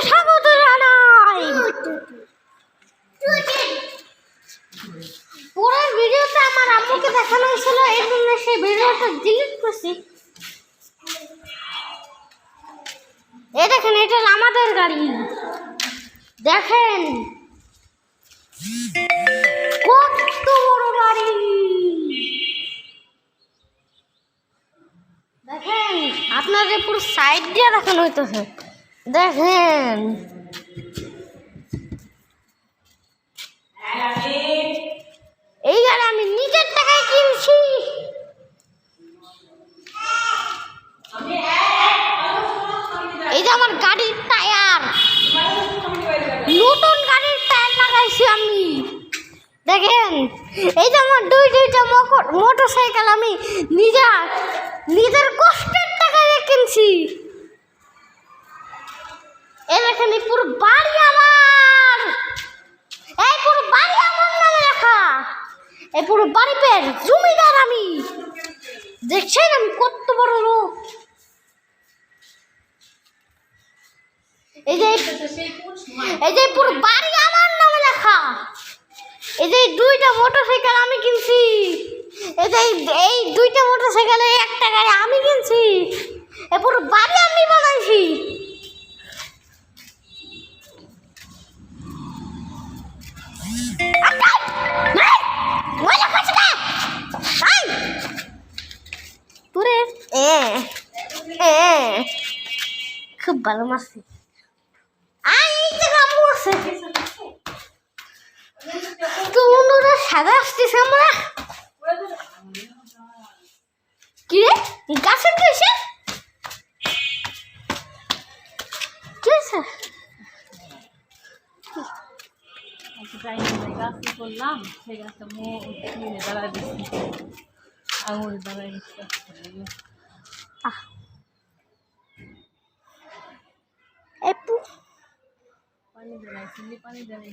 স্বাগত জানাই। পরের ভিডিওতে আমার আম্মুকে দেখানো হয়েছিল, এই জন্য সেই ভিডিওটা ডিলিট করছি। এই দেখেন, এটা আমাদের গাড়ি। দেখেন কত বড় গাড়ি। দেখেন, আপনাদের পুরো সাইড দিয়ে দেখানো হইতেছে। দেখেন এই গাড়ি আমি নিজের টাকায় কিনছি। এই যে আমার গাড়ির টায়ার, নতুন গাড়ির টায়ার লাগাইছি আমি। দেখেন, এই যে আমার দুইটা মোটর সাইকেল আমি নিজের কষ্টের টাকায় কিনছি। এই দেখেন, এই পুরো বাড়ি আমার, এই পুরো বাড়ি আমার নামে লেখা। এই পুরো বাড়ি পেয়ে জমিদার আমি। দেখছেন আমি কত বড় লোক। এই যে পুরো বাড়ি আমার নামে লেখা। এই যে দুইটা মোটরসাইকেল আমি কিনছি। এই দুইটা মোটরসাইকেলে একটা গাড়ি আমি কিনছি। এই পুরো বাড়ি আমি বানাইছি। খুব ভালো মারছি। তো বন্ধুরা, সাদা আসতেছে আমরা। কি রে, গাছের কি হয়েছে? কি হয়েছে? করলাম সেই গাছটা দাঁড়ায় দিচ্ছি, আঙুল দাঁড়ায় দিচ্ছে। পানি দেয়, চিল্লি পানি দেয়।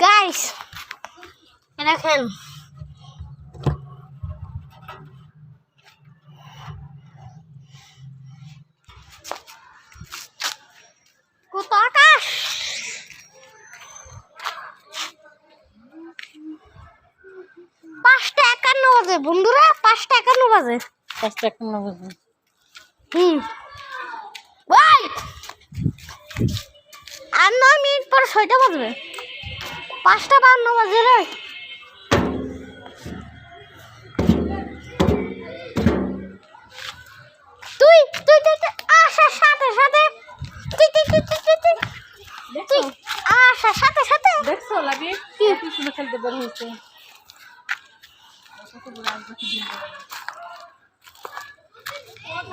গাইস দেখেন, কত আকাশ। 5:51 বাজে বন্ধুরা, 5:51 বাজে। 5:51 বাজে। আর 9 মিনিট পর 6টা বাজবে। 5:52 বাজে রে। তুই আসার সাথে সাথে আসার সাথে সাথে দেখছো লাবি কি পিছনে খেলতে বের হয়েছে।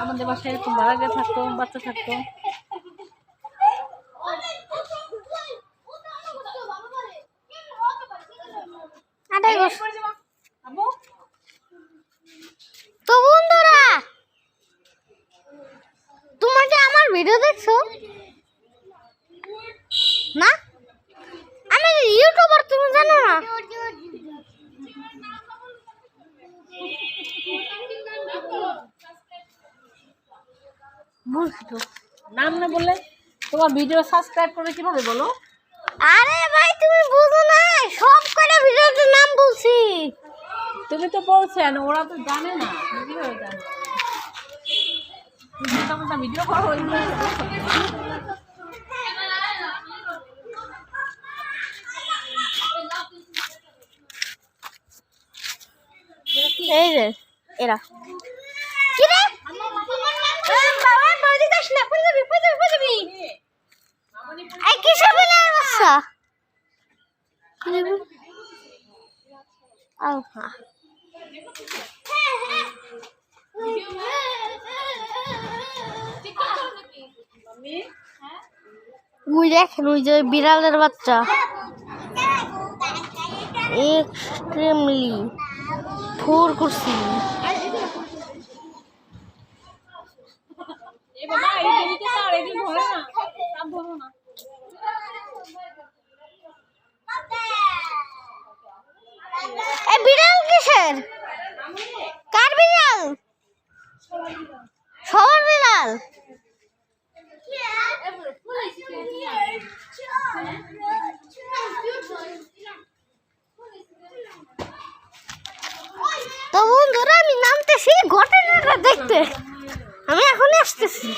আমাদের বাসায় এরকম বারাগে থাকতো, বাচ্চা থাকতো। তো বন্ধুরা, তোমরা কি আমার ভিডিও দেখছো না? আমি ইউটিউবার, তুমি জানো না? নাম না বললে তোমার ভিডিও সাবস্ক্রাইব করে কিভাবে বলো? আরে ভাই, তুমি বুঝো না, সব কটা ভিডিওতে নাম বলছি। তুমি তো বলছেন, ওরা তো জানে না। কিভাবে জানে? ভিডিও করো। এই যে এরা কি রে, বাবা বৌদি দাস না, পড়বি। এই কিসের বেলার বাচ্চা? ওই দেখেন, ওই যে বিড়ালের বাচ্চা, এক্সট্রিমলি ফোর করছি। বিড়াল কি কিসের? কার বিড়াল? সবার বিড়াল। তো বন্ধুরা আমি নামতেছি ঘটনাটা দেখতে। আমি এখন আসতেছি।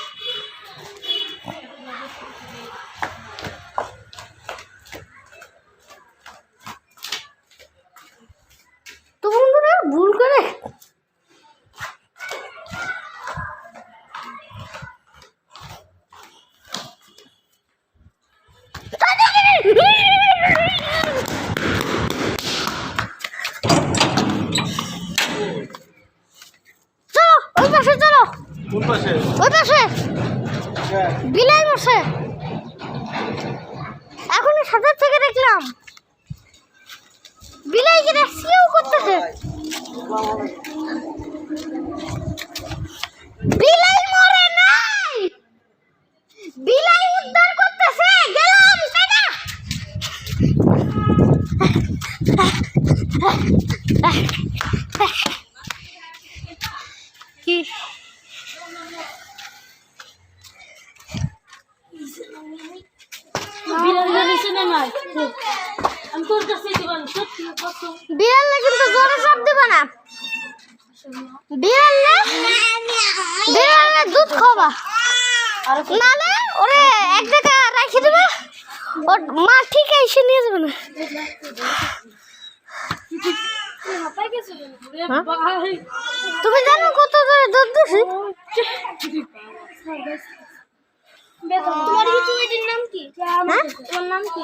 তো বন্ধুরা ভুল করে চলো ওই পাশে চলো। কোন পাশে? ওই পাশে বিলাই মরছে। এখনই সাঁতার থেকে দেখলাম বিলাই কি রেস্কিউ করতেছে। বিলাই মরে নাই, বিলাই উদ্ধার করতেছে। গেলাম টাটা। কি বিড়ালের পিছনে নাই আমি তোর কাছে দিবান সত্যি কত বিড়ালে কিন্তু জোরে চাপ দিবে না। বিড়ালে দুধ খাওয়া নালে ওরে এক জায়গা রাখি দেবে, ওর মা ঠিক এসে নিয়ে যাবে না। ভাই তুমি জানো কত জোরে দুধ দিছি? তোমার ইউটিউবের নাম কি? হ্যাঁ? তোমার নাম কি?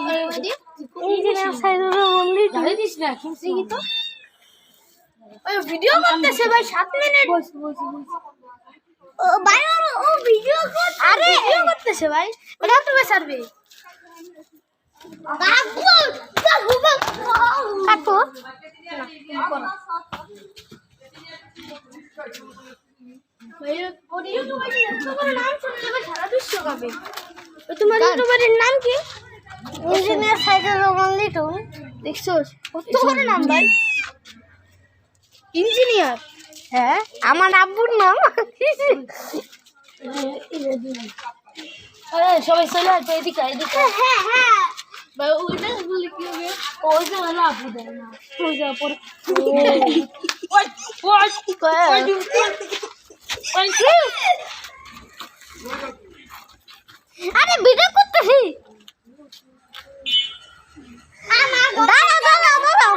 ইঞ্জিনিয়ার সাইদুর রহমান লিটু। গালি দিস না শুনছি তো ওই ভিডিও করতেছে ভাই 7 মিনিট। ও ভাই ও ভিডিও করতেছে। আরে ভিডিও করতেছে ভাই। এটা তুমি ছাড়বে। কাকু কাকু ভাই ওর ইউটিউবের নাম শুনলে ভাই সারা বিশ্ব গাবে। তোমার ইউটিউবের নাম কি? ইঞ্জিনিয়ার সাইদুর রহমান লিটু। দেখছস কত বড় নাম ভাই, ইঞ্জিনিয়ার। হ্যাঁ আমার আব্বুর নাম। আরে সবাই চলে আসবে এদিকে এদিকে হ্যাঁ হ্যাঁ ভাই ওইটা বলে কি হবে ওই যে হলো আপু দেয় না ওই যে পর আরে ভিডিও করতেছি। দাঁড়াও দাঁড়াও দাঁড়াও।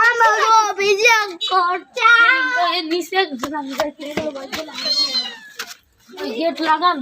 আমারও ভিডিও করতে। নিচে গেট লাগান